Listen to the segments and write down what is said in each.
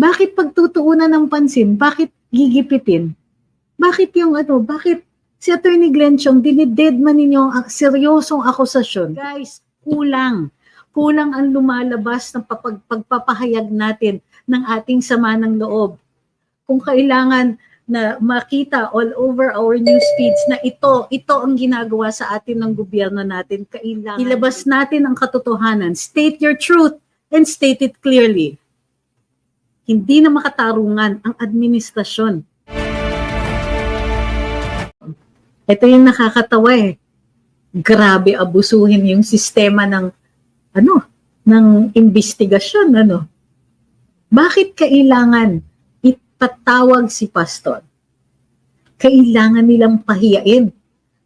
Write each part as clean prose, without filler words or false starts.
Bakit pagtutuunan ng pansin? Bakit gigipitin? Bakit yung bakit si Attorney Glenn Chong dinidedman ninyo ang seryosong akusasyon? Guys, kulang. Kulang ang lumalabas ng pagpapahayag natin ng ating sama ng loob. Kung kailangan na makita all over our news feeds na ito ang ginagawa sa atin ng gobyerno natin, kailangan ilabas natin ang katotohanan. State your truth and state it clearly. Hindi na makatarungan ang administrasyon. Ito yung nakakatawa eh. Grabe abusuhin yung sistema ng investigasyon, Bakit kailangan ipatawag si pastor? Kailangan nilang pahiyain.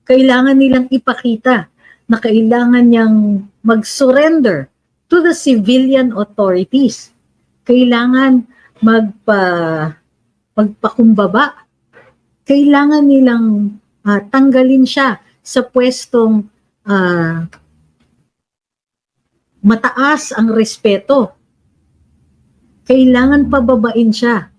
Kailangan nilang ipakita na kailangan niyang mag-surrender to the civilian authorities. Kailangan magpakumbaba. Kailangan nilang tanggalin siya sa pwestong mataas ang respeto. Kailangan pababain siya.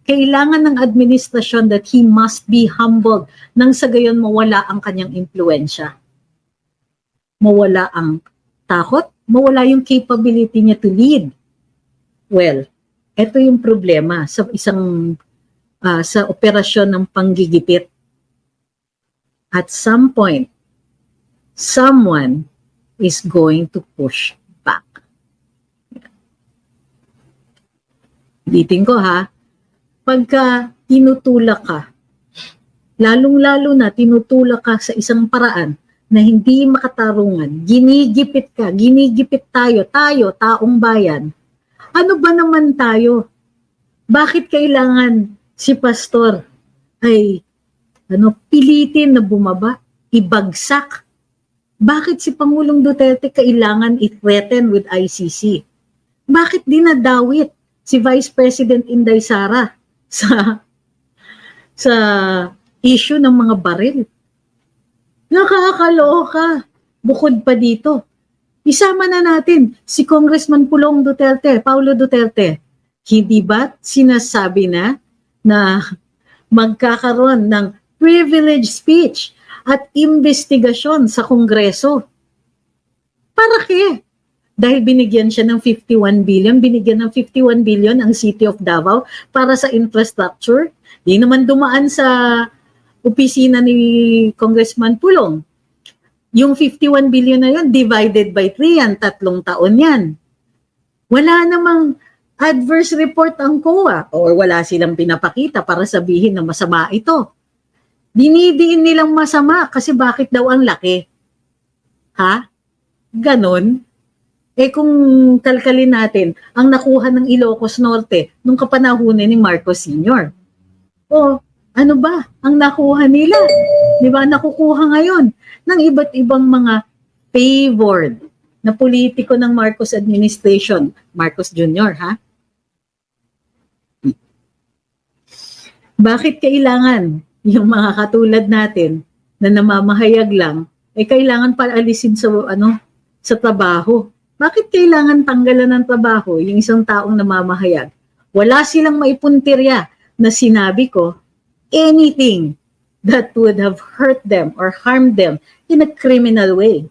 Kailangan ng administrasyon that he must be humbled nang sa gayon mawala ang kanyang impluensya. Mawala ang takot, mawala yung capability niya to lead. Well, ito yung problema sa sa operasyon ng panggigipit. At some point, someone is going to push back. Ulitin ko ha, pagka tinutulak ka, lalong-lalo na tinutulak ka sa isang paraan na hindi makatarungan, ginigipit ka, ginigipit tayo, taong bayan, ano ba naman tayo? Bakit kailangan si pastor ay pilitin na bumaba, ibagsak? Bakit si Pangulong Duterte kailangan i-threaten with ICC? Bakit dinadawit si Vice President Inday Sara sa issue ng mga baril? Nakakaloka. Bukod pa dito, isama na natin si Congressman Paulo Duterte. Hindi ba sinasabi na magkakaroon ng privilege speech at investigasyon sa Kongreso? Para kaya? Dahil binigyan siya ng 51 billion ang City of Davao para sa infrastructure. Di naman dumaan sa opisina ni Congressman Pulong. Yung 51 billion na yun, divided by 3 yan, 3 taon yan. Wala namang adverse report ang COA or wala silang pinapakita para sabihin na masama ito. Dinidiin nilang masama kasi bakit daw ang laki? Ha? Ganon? Kung kalkalin natin, ang nakuha ng Ilocos Norte nung kapanahunan ni Marcos Sr. Ano ba ang nakuha nila? Di ba nakukuha ngayon ng iba't ibang mga favored na politiko ng Marcos administration, Marcos Jr., ha? Bakit kailangan yung mga katulad natin na namamahayag lang, kailangan paalisin sa trabaho? Bakit kailangan tanggalan ng trabaho yung isang taong namamahayag? Wala silang maipuntirya na sinabi ko anything that would have hurt them or harmed them in a criminal way.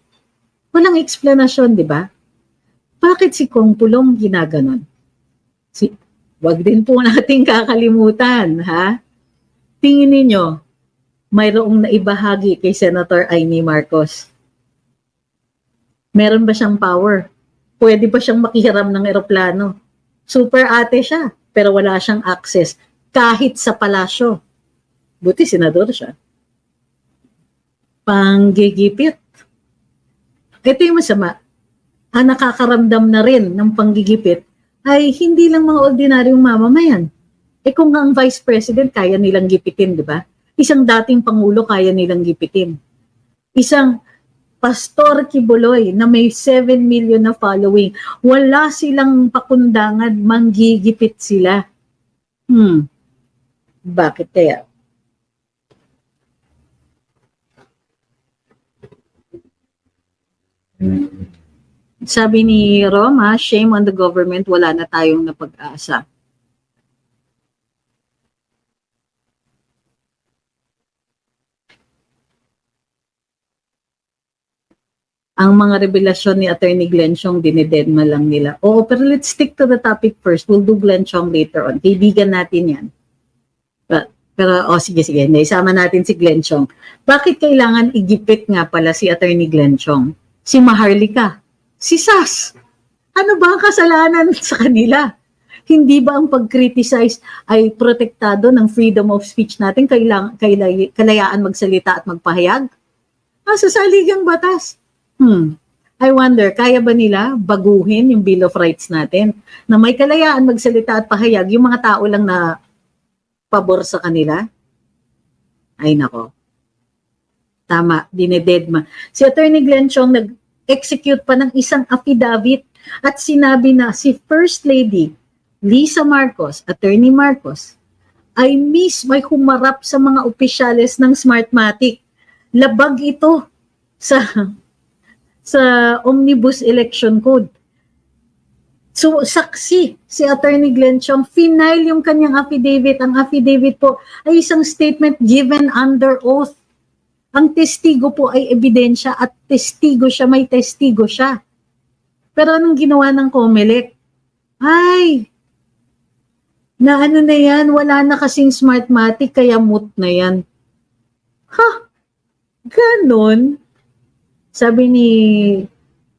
Walang explanasyon, di ba? Bakit si Kong Pulong ginaganon? Wag din po natin kakalimutan, ha? Tingin ninyo, mayroong naibahagi kay Senator Amy Marcos. Meron ba siyang power? Pwede ba siyang makihiram ng eroplano? Super ate siya, pero wala siyang access kahit sa palasyo. Buti senador siya. Panggigipit. Ito yung masama. Ang nakakaramdam na rin ng panggigipit ay hindi lang mga ordinaryong mamamayan. Kung ang Vice President kaya nilang gipitin, di ba? Isang dating Pangulo kaya nilang gipitin. Isang Pastor Kibuloy na may 7 million na following, wala silang pakundangan, manggigipit sila. Bakit kaya? Sabi ni Roma, shame on the government, wala na tayong napag-asa. ang mga revelasyon ni Attorney Glenn Chong, dinededma lang nila. Oo, pero let's stick to the topic first. We'll do Glenn Chong later on. Kaibigan natin yan. Pero sige, hindi. Isama natin si Glenn Chong. Bakit kailangan igipit nga pala si Attorney Glenn Chong? Si Maharlika? Si Sas? Ano ba ang kasalanan sa kanila? Hindi ba ang pag-criticize ay protektado ng freedom of speech natin? Kalayaan magsalita at magpahayag? Sa saligang batas. I wonder, kaya ba nila baguhin yung Bill of Rights natin? Na may kalayaan magsalita at pahayag, yung mga tao lang na pabor sa kanila? Ay nako. Tama, dinededma. Si Attorney Glenn Chong nag-execute pa ng isang affidavit at sinabi na si First Lady Lisa Marcos, Attorney Marcos, ay mismo ay humarap sa mga opisyales ng Smartmatic. Labag ito sa Omnibus Election Code. So, saksi si Attorney Glenn Chong, final yung kanyang affidavit. Ang affidavit po ay isang statement given under oath. Ang testigo po ay ebidensya at testigo siya, may testigo siya. Pero anong ginawa ng COMELEC? Ay, na ano na yan, wala na kasing Smartmatic, kaya moot na yan. Ganon. Sabi ni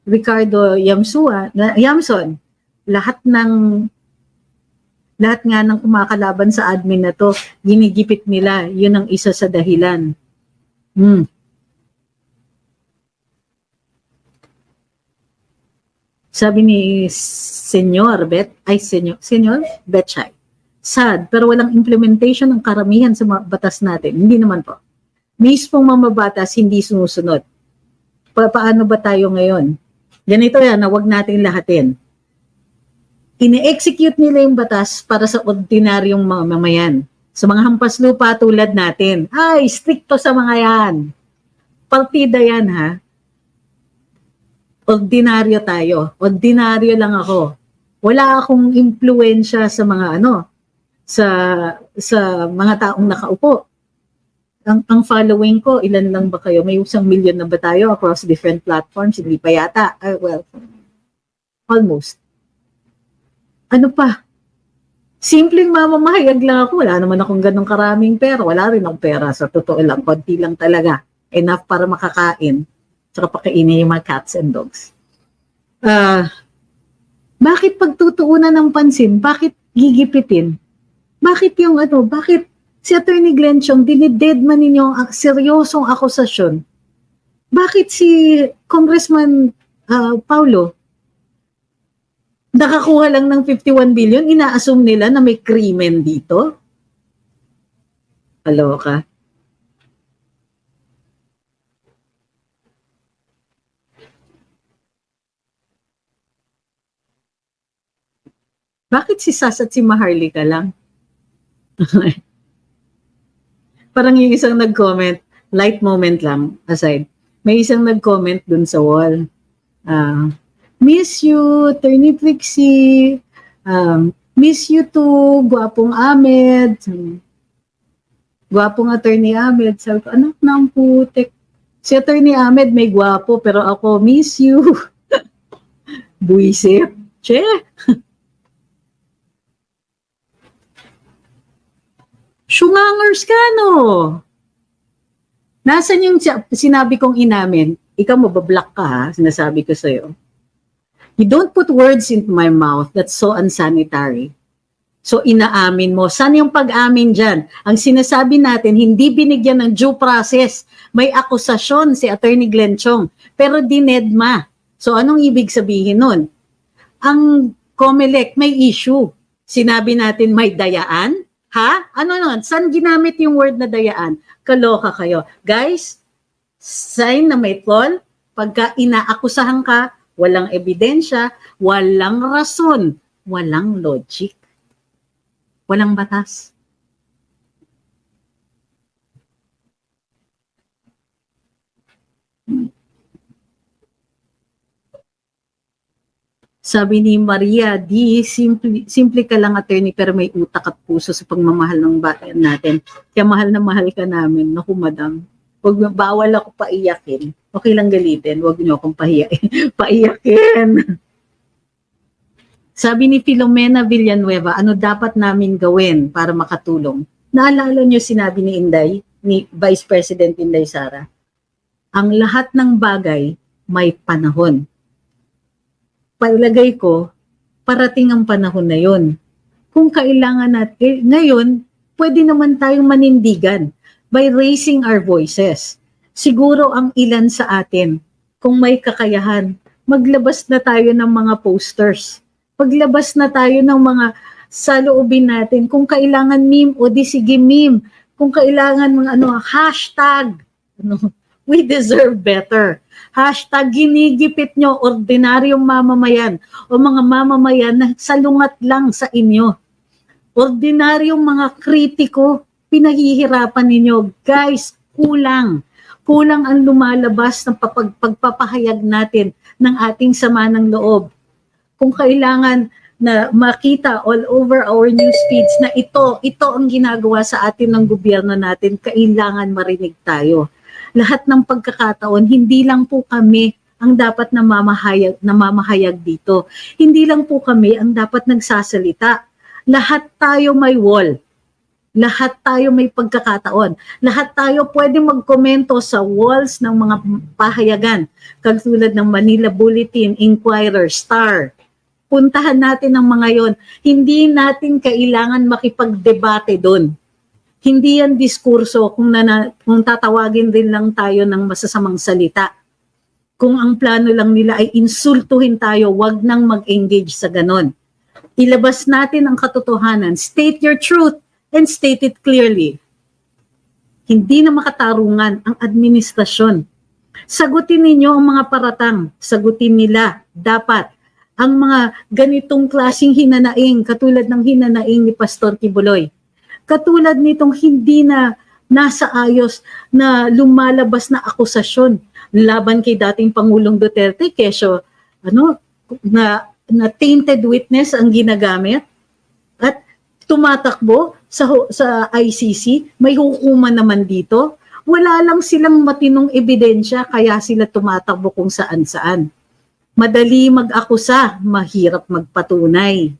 Ricardo Yamson, lahat nga ng kumakalaban sa admin na to, ginigipit nila, yun ang isa sa dahilan. Sabi ni Senyor Betchay, sad, pero walang implementation ng karamihan sa batas natin. Hindi naman po. Mismong mamabatas, hindi sumusunod. Paano ba tayo ngayon? Ganito yan, na wag nating lahatin. Ine-execute nila yung batas para sa ordinaryong mga mamayan. Sa mga hampas lupa tulad natin. Ay, stricto sa mga yan. Partida yan, ha? Ordinaryo tayo. Ordinaryo lang ako. Wala akong impluwensya sa mga sa mga taong nakaupo. Ang following ko, ilan lang ba kayo? May 1 million na ba tayo across different platforms? Hindi pa yata. Well, almost. Ano pa? Simpleng mamamahayag lang ako. Wala naman akong ganong karaming pera. Wala rin akong pera. Sa totoo lang, konti lang talaga. Enough para makakain. Tsaka pakainin yung mga cats and dogs. Bakit pagtutuunan ng pansin? Bakit gigipitin? Bakit bakit si Attorney Glenn Chong, dinidedman ninyo ang seryosong akusasyon? Bakit si Congressman Paulo, nakakuha lang ng 51 billion, ina-assume nila na may krimen dito? Kaloka. Bakit si Sas at si Maharlika lang? Parang yung isang nag-comment, light moment lang, aside. May isang nag-comment dun sa wall. Miss you, Attorney Trixie. Miss you too, gwapong Ahmed. Gwapong Attorney Ahmed. Sabi ko, anak ng putik. Si Attorney Ahmed may gwapo, pero ako, miss you. Buisit. Che. Shungangers ka, no? Nasaan yung sinabi kong inamin? Ikaw mabablock ka, ha? Sinasabi ko sa'yo. You don't put words into my mouth. That's so unsanitary. So, inaamin mo. Saan yung pag-amin dyan? Ang sinasabi natin, hindi binigyan ng due process. May akusasyon si Attorney Glenn Chong. Pero dinedma. So, anong ibig sabihin nun? Ang COMELEC may issue. Sinabi natin may dayaan. Ha? Ano nun? Saan ginamit yung word na dayaan? Kaloka kayo. Guys, sign na may tol, pagka inaakusahan ka, walang ebidensya, walang rason, walang logic, walang batas. Sabi ni Maria, simple ka lang attorney pero may utak at puso sa pagmamahal ng bayan natin. Kaya mahal na mahal ka namin. Naku madam, bawal ako paiyakin. Okay lang galitin, wag niyo akong paiyakin. Sabi ni Filomena Villanueva, ano dapat namin gawin para makatulong? Naalala niyo sinabi ni Inday, ni Vice President Inday Sara, ang lahat ng bagay may panahon. Palagay ko, parating ang panahon na yun. Kung kailangan natin, ngayon, pwede naman tayong manindigan by raising our voices. Siguro ang ilan sa atin, kung may kakayahan, maglabas na tayo ng mga posters. Maglabas na tayo ng mga saloobin natin. Kung kailangan meme, o di sige meme. Kung kailangan mga hashtag, we deserve better. Hashtag ginigipit nyo, ordinaryong mamamayan o mga mamamayan na salungat lang sa inyo. Ordinaryong mga kritiko, pinahihirapan ninyo. Guys, kulang. Kulang ang lumalabas ng pagpapahayag natin ng ating sama ng loob. Kung kailangan na makita all over our news feeds na ito ang ginagawa sa atin ng gobyerno natin, kailangan marinig tayo. Lahat ng pagkakataon, hindi lang po kami ang dapat namamahayag dito. Hindi lang po kami ang dapat nagsasalita. Lahat tayo may wall. Lahat tayo may pagkakataon. Lahat tayo pwede magkomento sa walls ng mga pahayagan. Katulad ng Manila Bulletin, Inquirer, Star. Puntahan natin ang mga yon. Hindi natin kailangan makipagdebate doon. Hindi yan diskurso kung tatawagin din lang tayo ng masasamang salita. Kung ang plano lang nila ay insultuhin tayo, wag nang mag-engage sa ganon. Ilabas natin ang katotohanan. State your truth and state it clearly. Hindi na makatarungan ang administrasyon. Sagutin ninyo ang mga paratang. Sagutin nila. Dapat ang mga ganitong klaseng hinanaing, katulad ng hinanaing ni Pastor Kibuloy. Katulad nitong hindi na nasa ayos na lumalabas na akusasyon laban kay dating Pangulong Duterte, kesyo na tainted witness ang ginagamit at tumatakbo sa ICC, may hukuman naman dito. Wala lang silang matinong ebidensya kaya sila tumatakbo kung saan-saan. Madali mag-akusa, mahirap magpatunay.